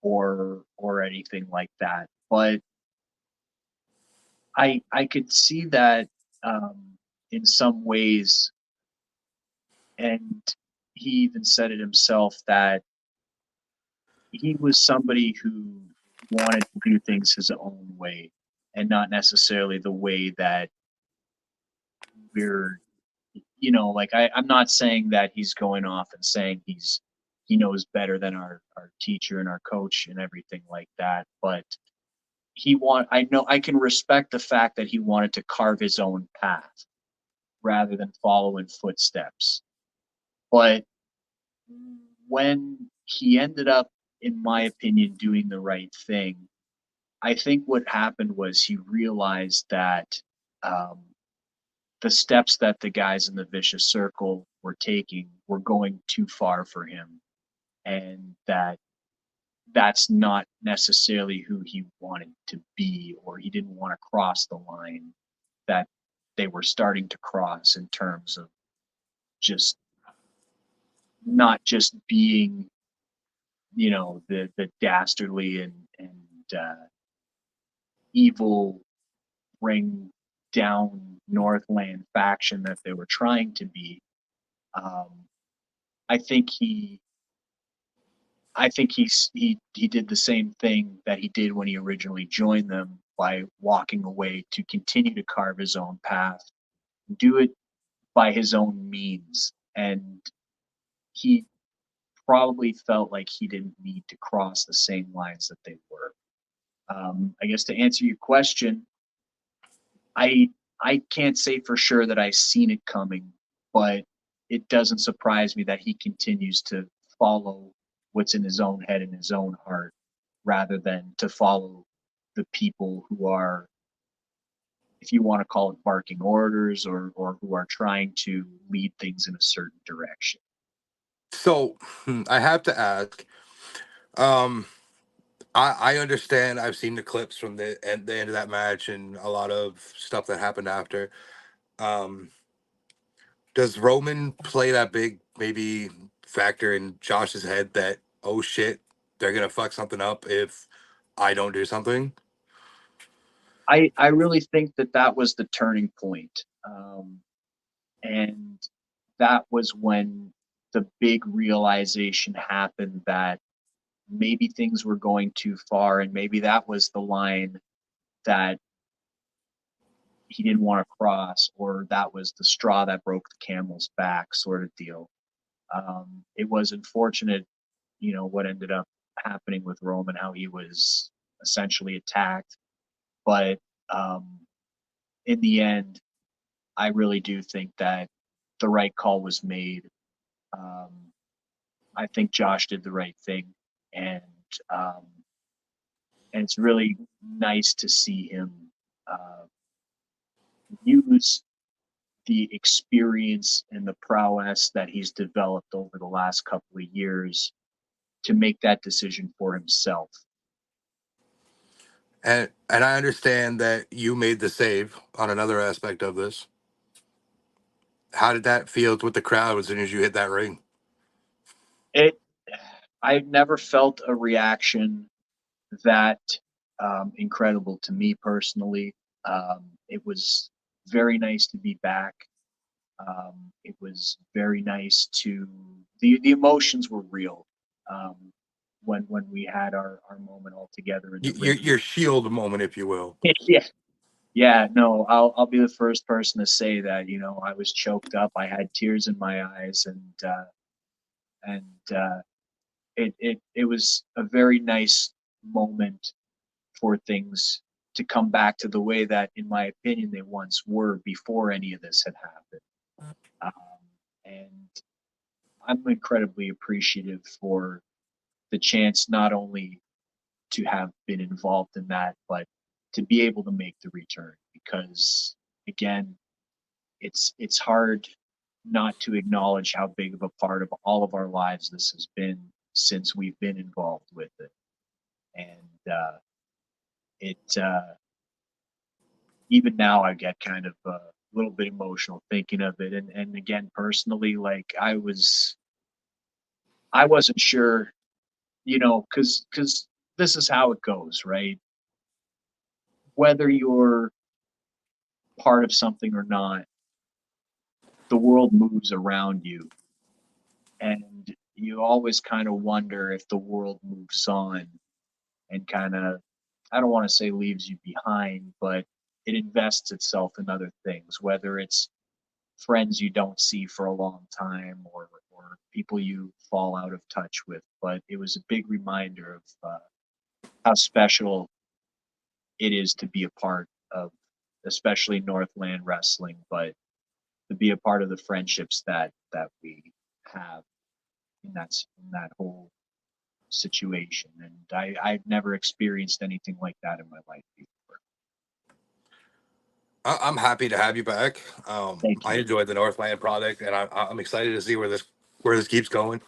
or anything like that. But I could see that in some ways, and he even said it himself that he was somebody who wanted to do things his own way and not necessarily the way that we're like I'm not saying that he's going off and saying he knows better than our teacher and our coach and everything like that, but I know I can respect the fact that he wanted to carve his own path rather than follow in footsteps. But when he ended up, in my opinion, doing the right thing, I think what happened was he realized that um, the steps that the guys in the vicious circle were taking were going too far for him, and that that's not necessarily who he wanted to be, or he didn't want to cross the line that they were starting to cross in terms of just not just being, the dastardly and evil bring down Northland faction that they were trying to be. Um, I think he did the same thing that he did when he originally joined them by walking away to continue to carve his own path, do it by his own means, and he probably felt like he didn't need to cross the same lines that they were. I guess to answer your question, I I can't say for sure that I seen it coming, but it doesn't surprise me that he continues to follow what's in his own head and his own heart rather than to follow the people who are, if you want to call it barking orders, or who are trying to lead things in a certain direction. So I have to ask. Um, I understand. I've seen the clips from the end of that match and a lot of stuff that happened after. Um, does Roman play that big maybe factor in Josh's head that, oh shit, they're gonna fuck something up if I don't do something? I really think that that was the turning point. And that was when the big realization happened that maybe things were going too far, and maybe that was the line that he didn't want to cross, or that was the straw that broke the camel's back, sort of deal. It was unfortunate, what ended up happening with Roman, how he was essentially attacked, but um, in the end, I really do think that the right call was made. Um, I think Josh did the right thing, and um, and it's really nice to see him uh, use the experience and the prowess that he's developed over the last couple of years to make that decision for himself. And I understand that you made the save on another aspect of this. How did that feel with the crowd as soon as you hit that ring? It, I've never felt a reaction that incredible to me personally. It was very nice to be back. It was very nice to the emotions were real um, when we had our moment all together in the Your ring. your shield moment, if you will. Yeah, yeah. No, I'll be the first person to say that. I was choked up. I had tears in my eyes, and it was a very nice moment for things to come back to the way that, in my opinion, they once were before any of this had happened. And I'm incredibly appreciative for the chance not only to have been involved in that, but to be able to make the return. Because again, it's hard not to acknowledge how big of a part of all of our lives this has been since we've been involved with it. And it even now I get kind of a little bit emotional thinking of it. And again, personally, like I wasn't sure, because this is how it goes, right? Whether you're part of something or not, the world moves around you, and you always kind of wonder if the world moves on and kind of, I don't want to say leaves you behind, but it invests itself in other things, whether it's friends you don't see for a long time, or people you fall out of touch with. But it was a big reminder of how special it is to be a part of, especially Northland Wrestling, but to be a part of the friendships that we have in that whole situation. And I've never experienced anything like that in my life before. I'm happy to have you back. Thank I you. enjoyed the Northland product, and I'm excited to see where this keeps going.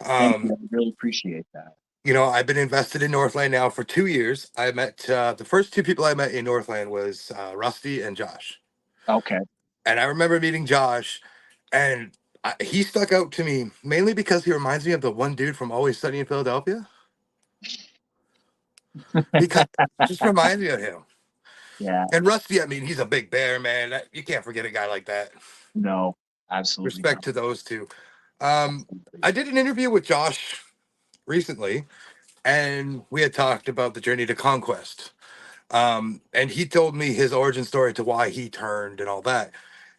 Thank you. Um, I really appreciate that. I've been invested in Northland now for 2 years. I met the first two people I met in Northland was Rusty and Josh, Okay. and I remember meeting Josh, and he stuck out to me mainly because he reminds me of the one dude from Always Sunny in Philadelphia. Because just reminds me of him. Yeah. And Rusty, I mean, he's a big bear, man. You can't forget a guy like that. No, absolutely not. Respect to those two. Um, Absolutely. I did an interview with Josh recently, and we had talked about the journey to conquest. And he told me his origin story to why he turned and all that.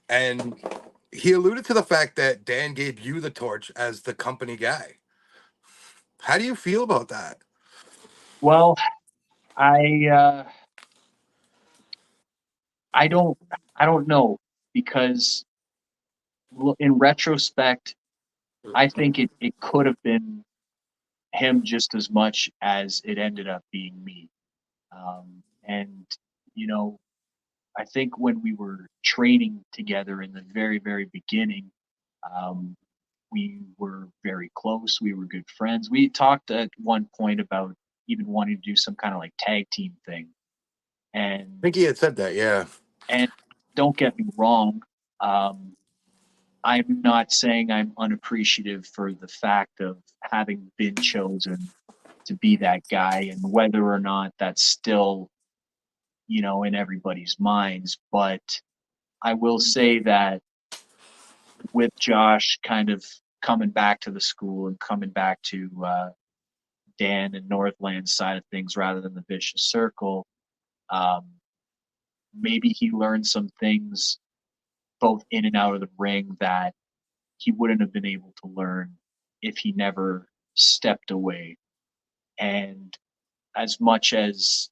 And he alluded to the fact that Dan gave you the torch as the company guy. How do you feel about that? Well, I uh, I don't I don't know because in retrospect, I think it could have been him just as much as it ended up being me. And you know, I think when we were training together in the very, very beginning, um, we were very close. We were good friends. We talked at one point about even wanting to do some kind of like tag team thing. I And think he had said that, yeah. and don't get me wrong, um, I'm not saying I'm unappreciative for the fact of having been chosen to be that guy and whether or not that's still, in everybody's minds. But I will say that with Josh kind of coming back to the school and coming back to Dan and Northland's side of things rather than the vicious circle, um, maybe he learned some things both in and out of the ring that he wouldn't have been able to learn if he never stepped away. And as much as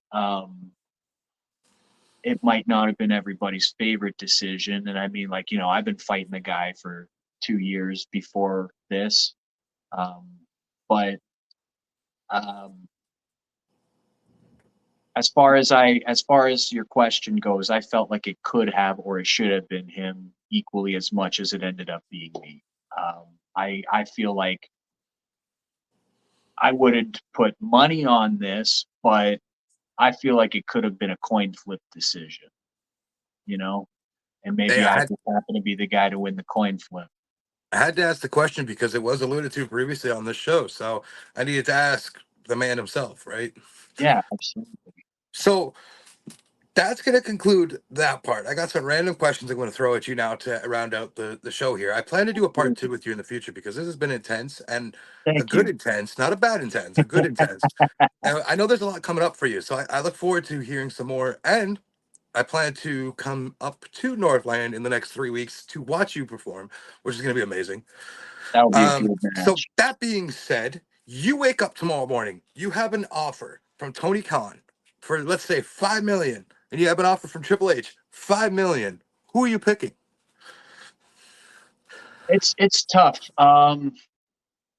it might not have been everybody's favorite decision, and I mean, like, I've been fighting the guy for 2 years before this, um, but um, as far as your question goes, I felt like it could have or it should have been him equally as much as it ended up being me. I feel like I wouldn't put money on this, but I feel like it could have been a coin flip decision, you know, and Hey, maybe I just happen to be the guy to win the coin flip. I had to ask the question because it was alluded to previously on this show. So I needed to ask the man himself, right? Yeah, absolutely. So that's going to conclude that part. I got some random questions I'm going to throw at you now to round out the show here. I plan to do a part two Absolutely. with you in the future because this has been intense and a Thank good you. intense, not a bad intense, a good intense. And I know there's a lot coming up for you. So I look forward to hearing some more. And I plan to come up to Northland in the next 3 weeks to watch you perform, which is going to be amazing. That would be a good So match. that being said, you wake up tomorrow morning, you have an offer from Tony Khan for let's say 5 million, and you have an offer from Triple H, 5 million. Who are you picking? It's tough.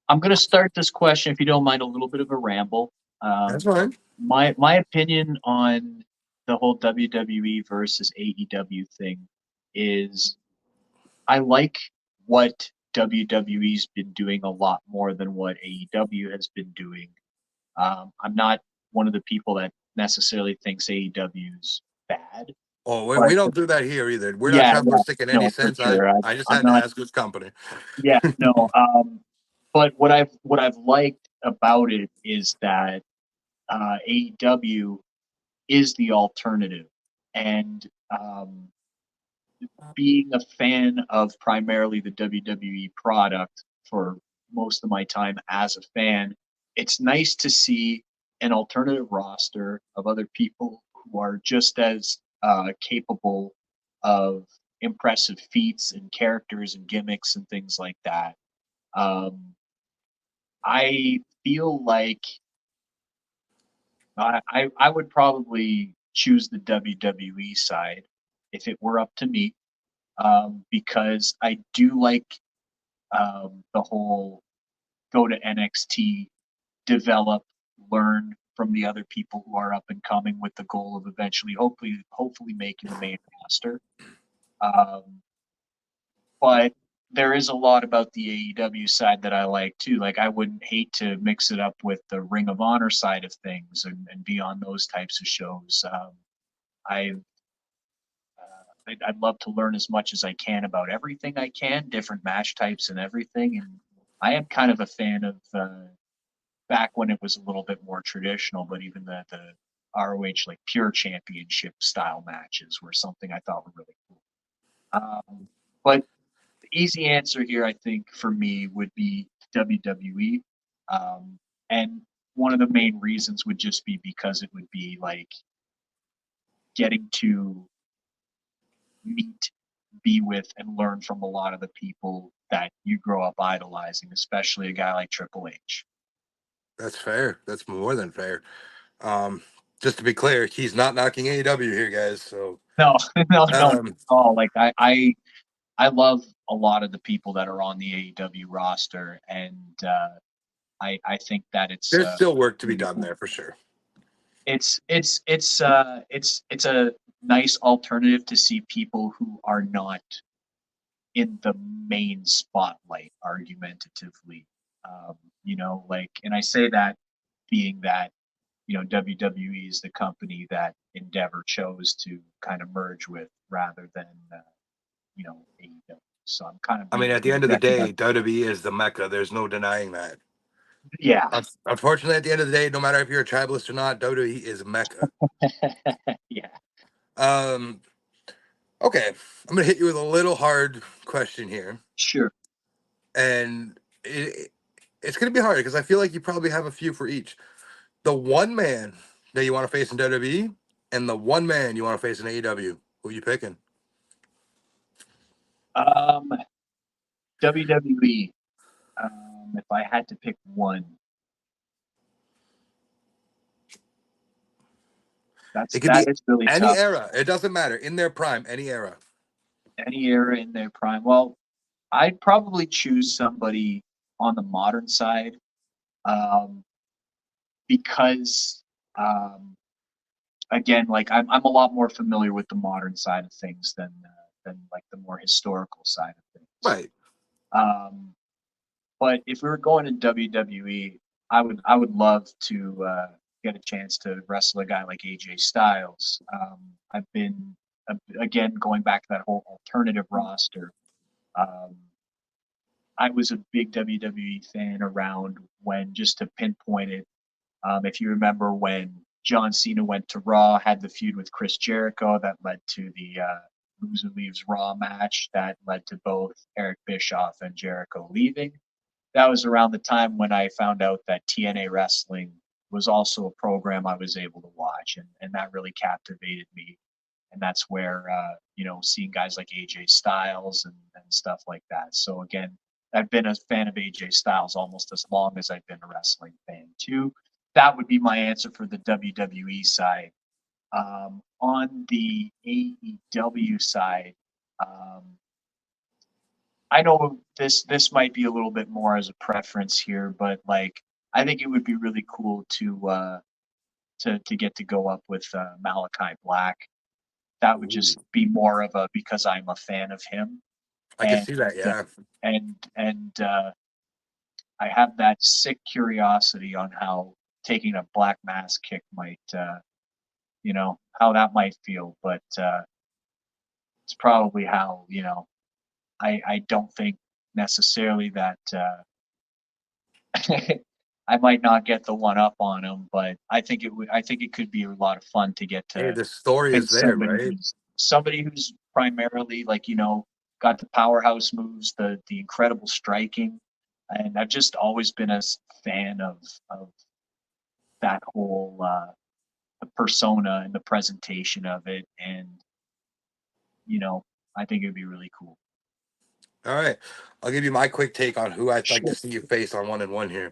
I'm gonna start this question, if you don't mind, a little bit of a ramble. That's Um, fine. my opinion on the whole WWE versus AEW thing is I like what WWE's been doing a lot more than what AEW has been doing. I'm not one of the people that necessarily thinks AEW's bad, Oh, we but don't do that here either. We're not yeah, trying to yeah, stick in any no, for sense. I sure. I just I'm had to not. ask who's company. Yeah, no. But what I've liked about it is that AEW is the alternative, and being a fan of primarily the WWE product for most of my time as a fan, it's nice to see an alternative roster of other people who are just as capable of impressive feats and characters and gimmicks and things like that. Um, I feel like I would probably choose the WWE side if it were up to me, because I do like The whole go to NXT, develop, learn from the other people who are up and coming with the goal of eventually, hopefully making the main roster. Um, but there is a lot about the AEW side that I like too. Like I wouldn't hate to mix it up with the Ring of Honor side of things and be on those types of shows. I I'd love to learn as much as I can about everything I can, different match types and everything. And I am kind of a fan of back when it was a little bit more traditional, but even the ROH like pure championship style matches were something I thought were really cool. But the easy answer here, I think, for me would be WWE. Um, and one of the main reasons would just be because it would be like getting to meet, be with, and learn from a lot of the people that you grow up idolizing, especially a guy like Triple H. That's fair. That's more than fair. Just to be clear, he's not knocking AEW here, guys. So, No, no, no, not at um, all. Like I love a lot of the people that are on the AEW roster, and I think that it's there's still work to be really done cool. there for sure. It's a nice alternative to see people who are not in the main spotlight argumentatively. Like, and I say that being that WWE is the company that Endeavor chose to kind of merge with rather than AEW. So I'm kind of I mean, being at the end of the that. day, WWE is the mecca. There's no denying that. Yeah, Unfortunately, at the end of the day, no matter if you're a tribalist or not, WWE is mecca. yeah, Um, okay, I'm gonna hit you with a little hard question here, sure. and it's gonna be hard because I feel like you probably have a few for each. The one man that you want to face in WWE, and the one man you want to face in AEW. Who are you picking? Um, WWE. If I had to pick one, It could that be is really any tough. era. It doesn't matter. In their prime, any era. Any era in their prime. Well, I'd probably choose somebody on the modern side, um, because um, again, like I'm a lot more familiar with the modern side of things than like the more historical side of things. Right. Um, but if we were going to WWE, I would love to get a chance to wrestle a guy like AJ Styles. I've been again going back to that whole alternative roster. Um, I was a big WWE fan around when, just to pinpoint it, if you remember when John Cena went to Raw, had the feud with Chris Jericho that led to the Loser Leaves Raw match that led to both Eric Bischoff and Jericho leaving. That was around the time when I found out that TNA Wrestling was also a program I was able to watch, and that really captivated me. And that's where seeing guys like AJ Styles and stuff like that. So again, I've been a fan of AJ Styles almost as long as I've been a wrestling fan too. That would be my answer for the WWE side. On the AEW side, um, I know this might be a little bit more as a preference here, but like I think it would be really cool to get to go up with Malachi Black. That would Ooh, just be more of a because I'm a fan of him, I can and see that. uh, Yeah. and I have that sick curiosity on how taking a black mass kick might how that might feel, but it's probably how I don't think necessarily that I might not get the one up on him, but I think it could be a lot of fun to get Hey, to the story is face there, right? somebody who's primarily like got the powerhouse moves, the incredible striking, and I've just always been a fan of that whole the persona and the presentation of it, and you know I think it would be really cool. All right. I'll give you my quick take on who I'd like to Sure, see you face on 1-1 here.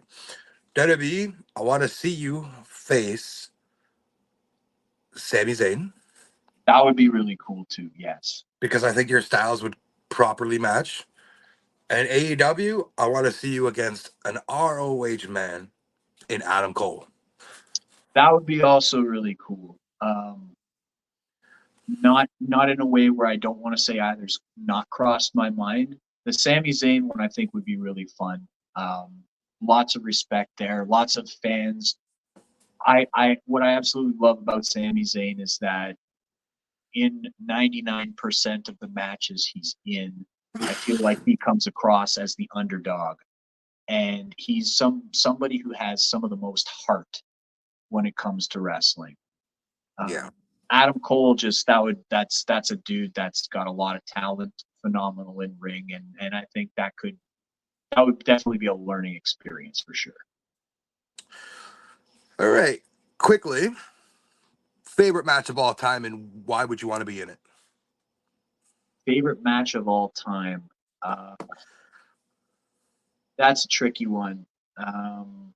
WWE, I want to see you face Sami Zayn that would be really cool too. Yes. because I think your styles would properly match. And AEW, I want to see you against an ROH man in Adam Cole. That would be also really cool. Not in a way where I don't want to say either's not crossed my mind. The Sami Zayn one I think would be really fun. Lots of respect there, lots of fans. I what I absolutely love about Sami Zayn is that in 99% of the matches he's in, I feel like he comes across as the underdog, and he's somebody who has some of the most heart when it comes to wrestling. Yeah. Adam Cole that's a dude that's got a lot of talent, phenomenal in ring, and I think that would definitely be a learning experience for sure. All right. Quickly, favorite match of all time, and why would you want to be in it? Favorite match of all time. Uh, that's a tricky one. Um,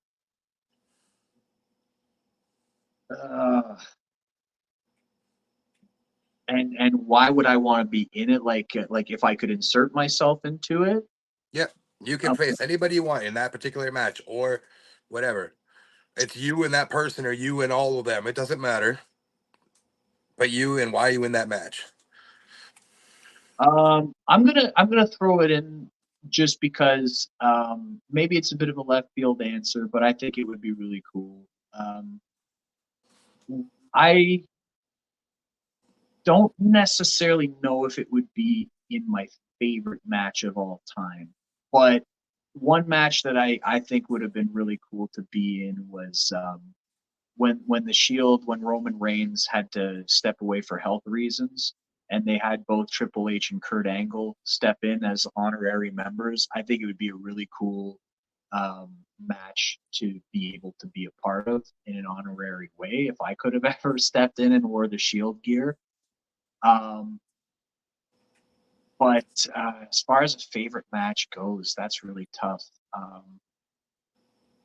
uh, and why would I want to be in it? Like if I could insert myself into it. Yep. You can Um, face anybody you want in that particular match or whatever. It's you and that person or you and all of them. It doesn't matter. But you and why you in that match. I'm gonna throw it in just because maybe it's a bit of a left field answer, but I think it would be really cool. I don't necessarily know if it would be in my favorite match of all time, but one match that I think would have been really cool to be in was when the Shield, when Roman Reigns had to step away for health reasons, and they had both Triple H and Kurt Angle step in as honorary members. I think it would be a really cool match to be able to be a part of in an honorary way. If I could have ever stepped in and wore the Shield gear, um, but as far as a favorite match goes, that's really tough.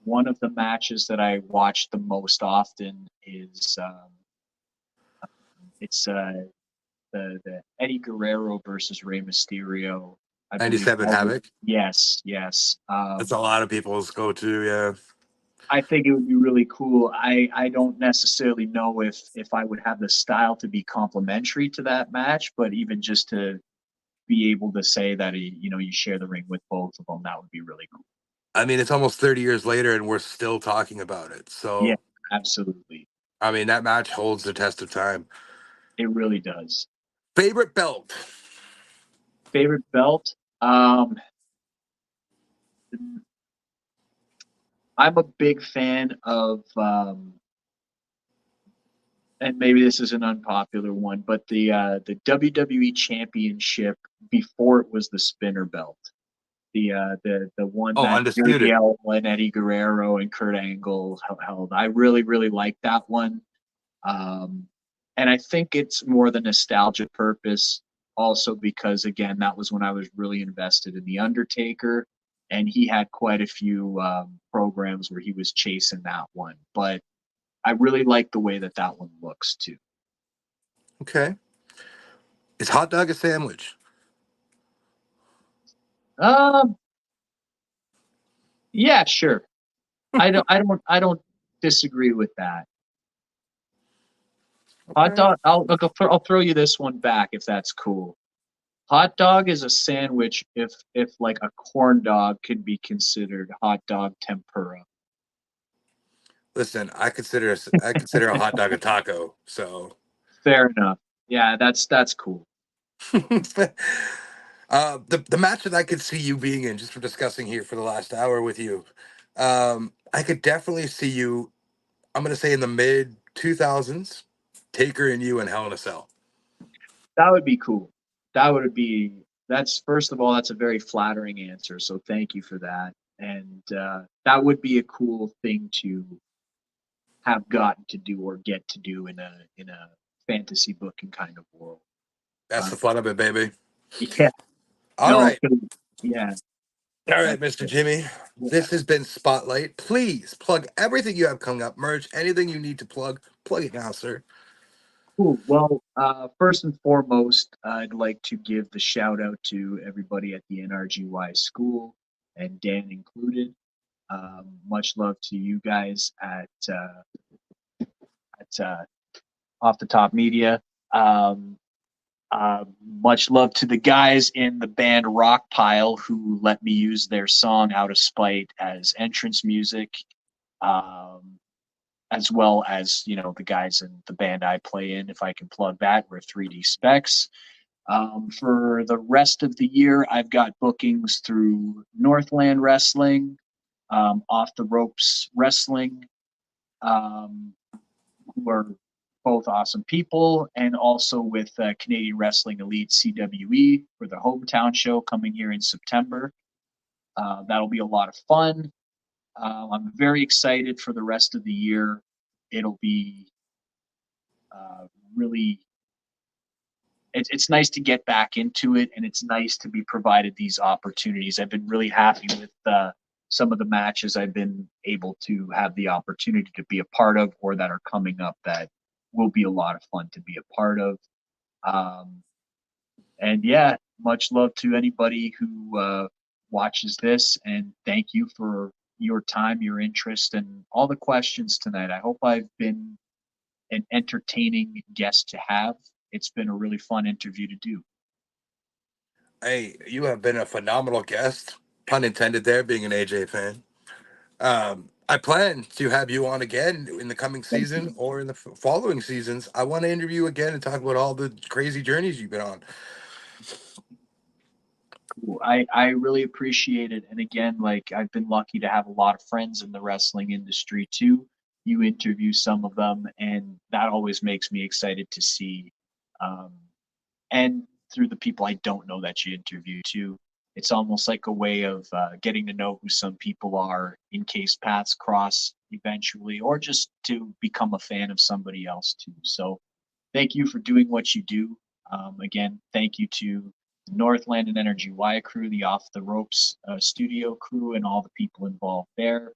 One of the matches that I watch the most often is it's the Eddie Guerrero versus Rey Mysterio. I believe 97 that was Havoc. yes, yes. That's a lot of people's go to, yeah. I think it would be really cool. I don't necessarily know if I would have the style to be complementary to that match, but even just to be able to say that you share the ring with both of them, that would be really cool. I mean, it's almost 30 years later and we're still talking about it. Yeah, So, absolutely. I mean, that match holds the test of time. It really does. Favorite belt? Favorite belt? I'm a big fan of and maybe this is an unpopular one, but the WWE Championship before it was the spinner belt, the one Oh, that Darby undisputed. Allin, Eddie Guerrero, and Kurt Angle held. I really like that one, um, and I think it's more the nostalgia purpose. Also, because again, that was when I was really invested in the Undertaker, and he had quite a few programs where he was chasing that one, but I really like the way that one looks too. Okay. Is hot dog a sandwich? Um, yeah, sure. I don't disagree with that. Hot Okay. dog. I'll throw you this one back if that's cool. Hot dog is a sandwich if like a corn dog could be considered hot dog tempura. Listen, I consider a hot dog a taco. So, Fair enough. Yeah, that's cool. the match that I could see you being in, just for discussing here for the last hour with you, I could definitely see you. I'm gonna say in the mid 2000s, Taker and you in Hell in a Cell. That would be cool. That would be that's first of all that's a very flattering answer. So thank you for that. And that would be a cool thing to have gotten to do or get to do in a fantasy booking kind of world. That's Uh, the fun of it, baby. yeah, All no, right. yeah, All that, right, Mr. Jimmy. yeah. This has been Spotlight. Please plug everything you have coming up, merch, anything you need to plug. Plug it now, sir. Cool. Well, first and foremost, I'd like to give the shout out to everybody at the NRGY school and Dan included. Much love to you guys at Off the Top Media. Um, much love to the guys in the band Rockpile who let me use their song Out of Spite as entrance music, um, as well as, the guys in the band I play in, if I can plug that, we're 3D Specs. For the rest of the year, I've got bookings through Northland Wrestling, Off the Ropes Wrestling, um, who are both awesome people, and also with Canadian Wrestling Elite CWE for the hometown show coming here in September. That'll be a lot of fun. I'm very excited for the rest of the year. It'll be really, it's nice to get back into it, and it's nice to be provided these opportunities. I've been really happy with some of the matches I've been able to have the opportunity to be a part of, or that are coming up that will be a lot of fun to be a part of. Um, and yeah, much love to anybody who watches this, and thank you for your time, your interest, and all the questions tonight. I hope I've been an entertaining guest to have. It's been a really fun interview to do. Hey, you have been a phenomenal guest, pun intended there, being an AJ fan. I plan to have you on again in the coming Thank season you. or in the following seasons. I want to interview you again and talk about all the crazy journeys you've been on. Cool. I really appreciate it. And again, like I've been lucky to have a lot of friends in the wrestling industry too. You interview some of them, and that always makes me excited to see. Um, and through the people I don't know that you interview too, it's almost like a way of getting to know who some people are in case paths cross eventually, or just to become a fan of somebody else too. So thank you for doing what you do. Again, thank you to the Northland and Energy Y crew, the Off the Ropes studio crew, and all the people involved there,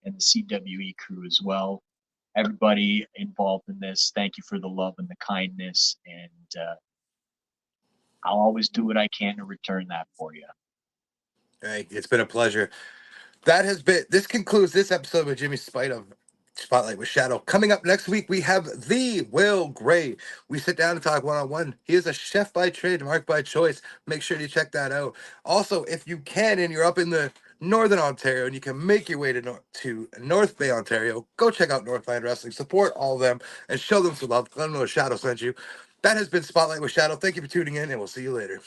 and the CWE crew as well. Everybody involved in this, thank you for the love and the kindness, and I'll always do what I can to return that for you. Hey, it's been a pleasure. This concludes this episode with Jimmy Spite of Spotlight with Shadow. Coming up next week, we have the Will Gray. We sit down and talk one-on-one. He is a chef by trade, mark by choice. Make sure you check that out. Also, if you can and you're up in the Northern Ontario and you can make your way to North Bay, Ontario, go check out Northland Wrestling. Support all of them and show them some love. Let them know Shadow sent you. That has been Spotlight with Shadow. Thank you for tuning in, and we'll see you later.